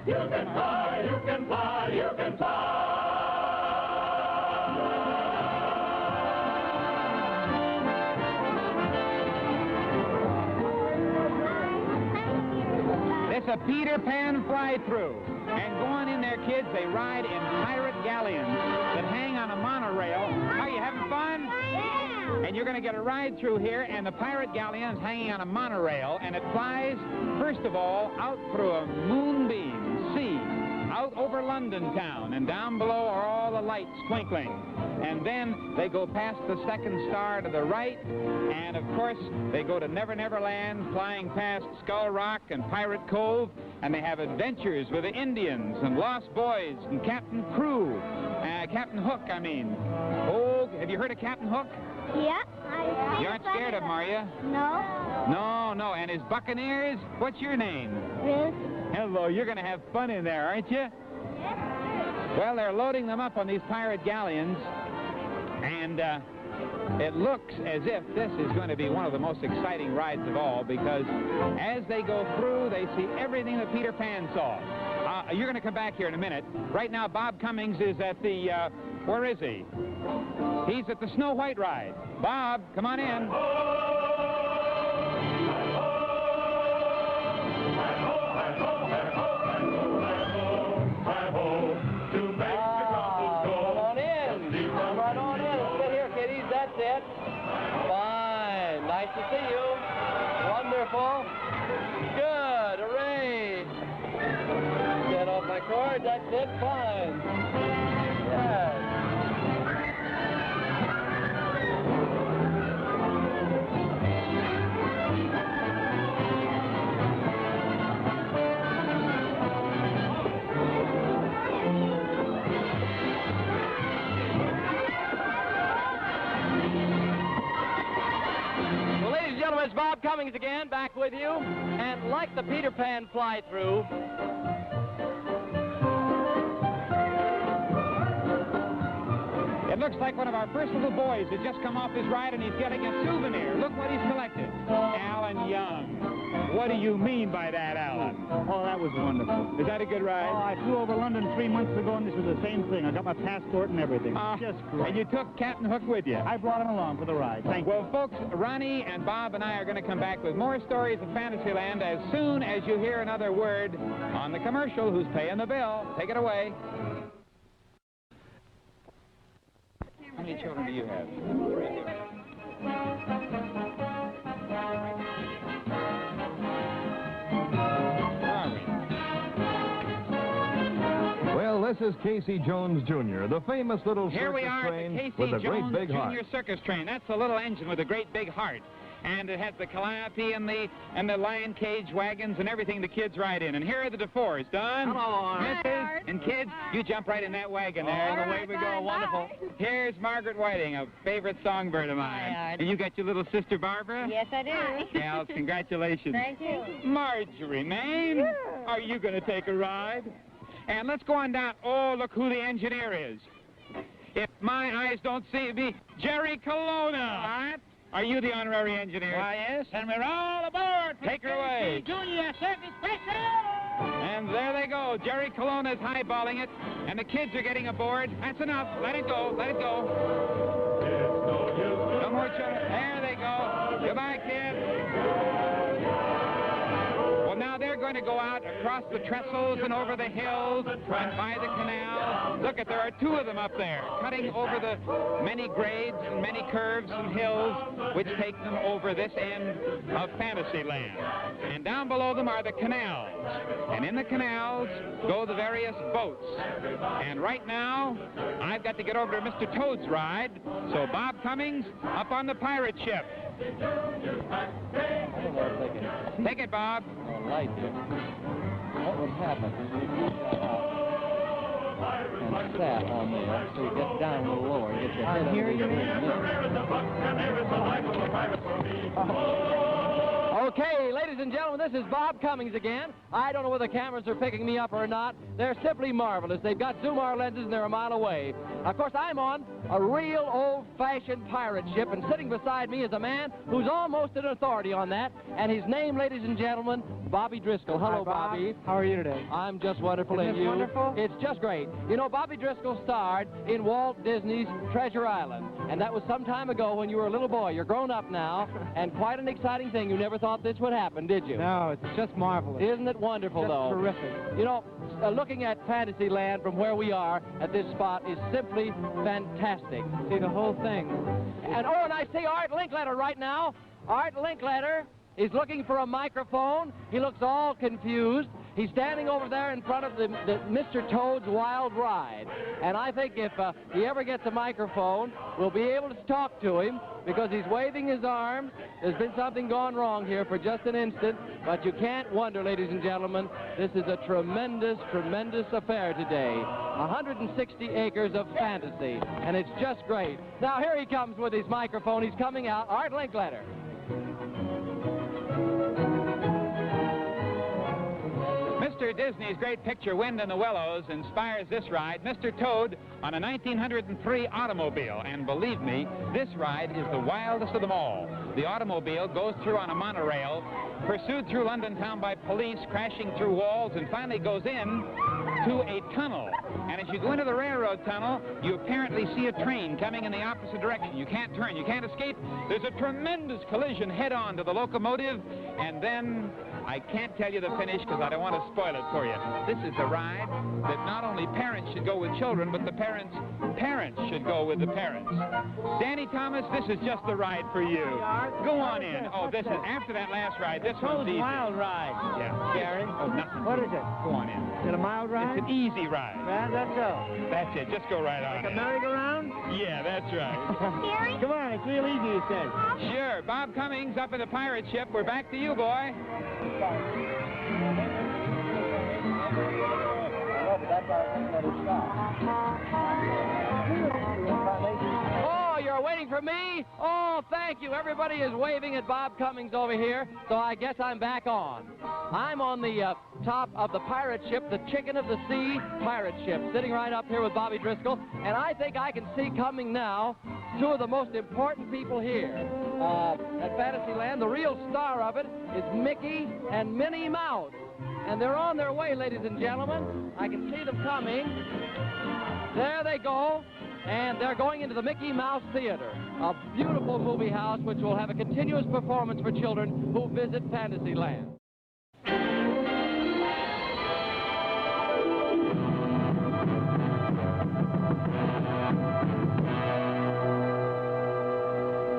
You can fly, you can fly, you can fly. It's a Peter Pan fly-through. And going in there, kids, they ride in pirate galleons that hang on a monorail. Are you having fun? Yeah. And you're going to get a ride through here, and the pirate galleon is hanging on a monorail, and it flies, first of all, out through a moonbeam sea, out over London town, and down below are all the lights twinkling. And then they go past the second star to the right, and of course they go to Never Never Land, flying past Skull Rock and Pirate Cove, and they have adventures with the Indians and Lost Boys and Captain Hook, I mean. Oh, have you heard of Captain Hook? Yeah. You aren't scared of him, are you? No. No. And his Buccaneers, what's your name? Ruth. Hello, you're going to have fun in there, aren't you? Yes. Well, they're loading them up on these pirate galleons, and it looks as if this is going to be one of the most exciting rides of all, because as they go through, they see everything that Peter Pan saw. You're going to come back here in a minute. Right now, Bob Cummings is at the, where is he? He's at the Snow White ride. Bob, come on in. Fine. Nice to see you. Wonderful. Good. Hooray. Get off my cord. That's it. Fine. Yes. It's Bob Cummings again, back with you. And like the Peter Pan fly-through, it looks like one of our first little boys has just come off his ride, and he's getting a souvenir. Look what he's collected. Alan Young. What do you mean by that, Alan? Oh, that was wonderful. Is that a good ride? Oh, I flew over London 3 months ago, and this was the same thing. I got my passport and everything. Just great. And you took Captain Hook with you? I brought him along for the ride. Thank you. Well, folks, Ronnie and Bob and I are going to come back with more stories of Fantasyland as soon as you hear another word on the commercial. Who's paying the bill? Take it away. How many children do you have? 3. Well, this is Casey Jones Jr., the famous little Here we circus are at train the Casey with a Jones great big heart. Jr. circus train. That's the little engine with a great big heart. And it has the calliope and the lion cage wagons and everything the kids ride in. And here are the DeFores. Don, Hello, Mrs. and kids, you jump right in that wagon there. Oh, away we go. Wonderful. Here's Margaret Whiting, a favorite songbird of mine. Hi, Art. And you got your little sister Barbara? Yes, I do. Gals, congratulations. Thank you. Marjorie, Maine, are you going to take a ride? And let's go on down. Oh, look who the engineer is. If my eyes don't see me, Jerry Colonna. What? Are you the honorary engineer? Why, yes, and we're all aboard. Take her away. Junior Circus Special. And there they go. Jerry Colonna is highballing it, and the kids are getting aboard. That's enough. Let it go. Let it go. No more children. There they go. Goodbye, kids. Well, now they're going to go out across the trestles and over the hills and by the canal. Look, there are 2 of them up there, cutting over the many grades and many curves and hills which take them over this end of Fantasyland. And down below them are the canals. And in the canals go the various boats. And right now, I've got to get over to Mr. Toad's ride. So Bob Cummings, up on the pirate ship. Take it, Bob. Light here. What would happen? And sat on there, so you get down a little lower, get your head Here you Okay, Okay, ladies and gentlemen, this is Bob Cummings again. I don't know whether the cameras are picking me up or not. They're simply marvelous. They've got Zoom-R lenses and they're a mile away. Of course, I'm on a real old-fashioned pirate ship, and sitting beside me is a man who's almost an authority on that, and his name, ladies and gentlemen, Bobby Driscoll. Hello, Hi, Bob. Bobby. How are you today? I'm just wonderful, Isn't and this you? wonderful? It's just great. You know, Bobby Driscoll starred in Walt Disney's Treasure Island, and that was some time ago when you were a little boy. You're grown up now, and quite an exciting thing. You never thought this would happen, did you? No, it's just marvelous. Isn't it wonderful, Just though? terrific. You know, looking at Fantasyland from where we are at this spot is simply fantastic. See the whole thing. And oh, and I see Art Linkletter right now. Art Linkletter is looking for a microphone. He looks all confused. He's standing over there in front of the Mr. Toad's Wild Ride. And I think if he ever gets a microphone, we'll be able to talk to him because he's waving his arms. There's been something gone wrong here for just an instant, but you can't wonder, ladies and gentlemen, this is a tremendous, tremendous affair today. 160 acres of fantasy, and it's just great. Now, here he comes with his microphone. He's coming out. Art Linkletter. Mr. Disney's great picture, Wind in the Willows, inspires this ride, Mr. Toad, on a 1903 automobile. And believe me, this ride is the wildest of them all. The automobile goes through on a monorail, pursued through London town by police, crashing through walls, and finally goes in to a tunnel. And as you go into the railroad tunnel, you apparently see a train coming in the opposite direction. You can't turn, you can't escape. There's a tremendous collision head-on to the locomotive, and then I can't tell you the finish because I don't want to spoil it for you. This is the ride that not only parents should go with children, but the parents' should go with the parents. Danny Thomas, this is just the ride for you. Go on in. Oh, this is after that last ride. This one's easy. Wild Ride. Yeah. Gary? Oh, nothing. What is it? Go on in. Is it a mild ride? It's an easy ride. Well, let's go. That's it. Just go right on Like a in. merry-go-round? Yeah, that's right. Gary? Come on, it's real easy, he says. Sure. Bob Cummings up in the pirate ship. We're back to you, boy. Oh, you're waiting for me? Oh, thank you. Everybody is waving at Bob Cummings over here, so I guess I'm back on. I'm on the top of the pirate ship, the Chicken of the Sea pirate ship, sitting right up here with Bobby Driscoll, and I think I can see coming now two of the most important people here at Fantasyland. The real star of it is Mickey and Minnie Mouse. And they're on their way, ladies and gentlemen. I can see them coming. There they go. And they're going into the Mickey Mouse Theater, a beautiful movie house which will have a continuous performance for children who visit Fantasyland.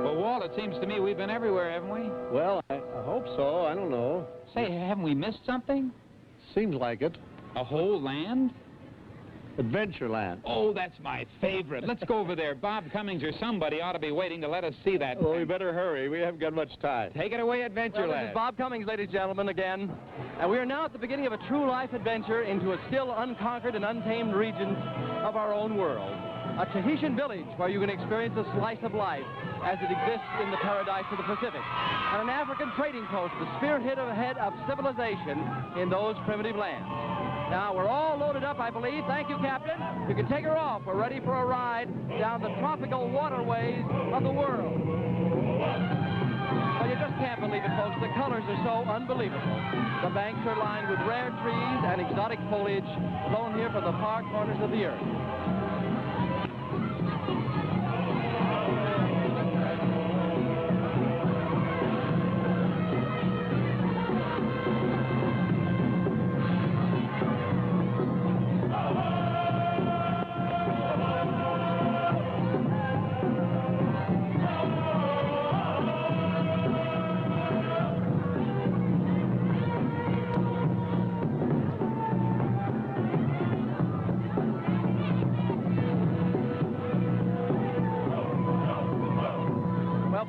Well, Walt, it seems to me we've been everywhere, haven't we? Well, I hope so. I don't know. Say, haven't we missed something? Seems like it. A whole land? Adventureland. Oh, that's my favorite. Let's go over there. Bob Cummings or somebody ought to be waiting to let us see that. Well, we better hurry. We haven't got much time. Take it away, Well, this Adventureland. is Bob Cummings, ladies and gentlemen, again. And we are now at the beginning of a true life adventure into a still unconquered and untamed regions of our own world. A Tahitian village where you can experience a slice of life as it exists in the paradise of the Pacific. And an African trading post, the spearhead of civilization in those primitive lands. Now, we're all loaded up, I believe. Thank you, Captain. You can take her off. We're ready for a ride down the tropical waterways of the world. Well, you just can't believe it, folks. The colors are so unbelievable. The banks are lined with rare trees and exotic foliage blown here from the far corners of the earth.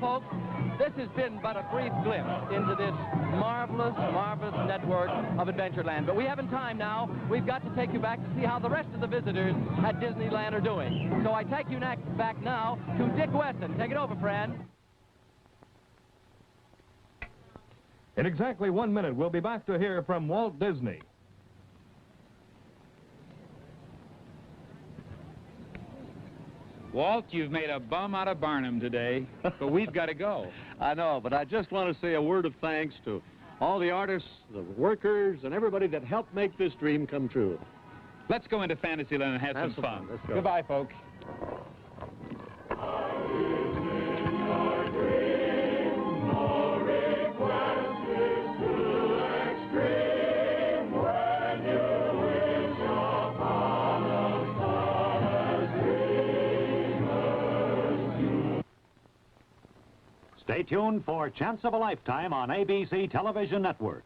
Folks, this has been but a brief glimpse into this marvelous, marvelous network of Adventureland. But we haven't time now. We've got to take you back to see how the rest of the visitors at Disneyland are doing. So I take you back now to Dick Weston. Take it over, friend. In exactly 1 minute, we'll be back to hear from Walt Disney. Walt, you've made a bum out of Barnum today, but we've got to go. I know, but I just want to say a word of thanks to all the artists, the workers, and everybody that helped make this dream come true. Let's go into Fantasyland and have some fun. Let's go. Goodbye, folks. Stay tuned for Chance of a Lifetime on ABC Television Network.